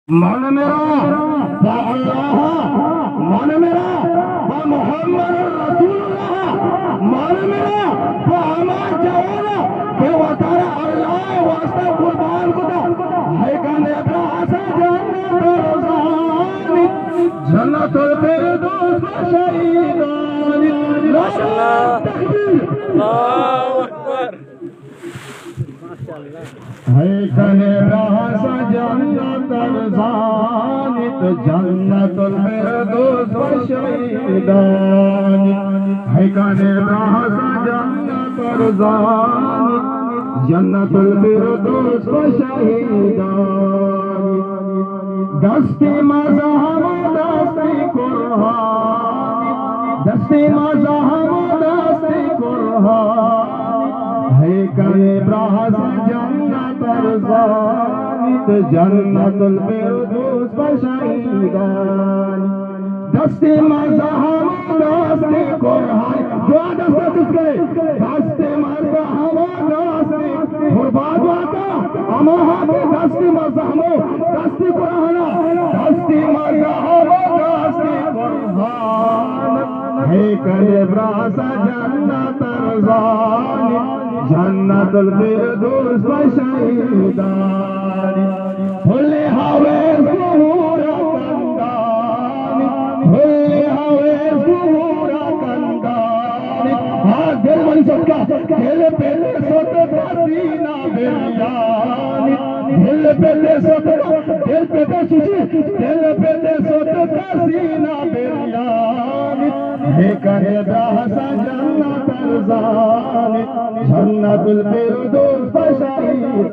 मन मेरा अल्लाह, मन मेरा मोहम्मद रसूलुल्लाह, मन मेरा हमार जवान के वतारा अल्लाह वास्ते कुर्बान खुदा है कने आसा जन्नतुल फिरदौस शहीदान माशाअल्लाह अल्लाहु अकबर है कने आसा जन्नतुल जन्नतुल फिरदौस शहीदान है कने आसा जन्नतुल जन्नतुल फिरदौस शहीदान दस्ती मज़हब दस्ती कुरान दस्ती मज़हब दस्ती कुरान है करे ब्रास जन्नतुल जन्नतुल फिरदौस शहीदान दस्ती मज़हब दस्ती कुरान जो दस्त उसके दस्ती मज़हब दस्ती कुर्बान आता अमहा के दस्ती मज़हब दस्ती कुरान दस्ती मज़हब दस्ती कुरान है करे ब्रास जन्नतुल जन्नतुल फिरदौस शहीदान हुले हवे सुहूरा कंदान हुले हवे सुहूरा कंदान हाँ दिल बन सकता दिल पहले सोते पसीना बिरयान दिल पहले सोते दिल पे सुची दिल पहले सोते पसीना बिरयान हे करे ब्रासा जन्नतुल फिरदौस शहीदान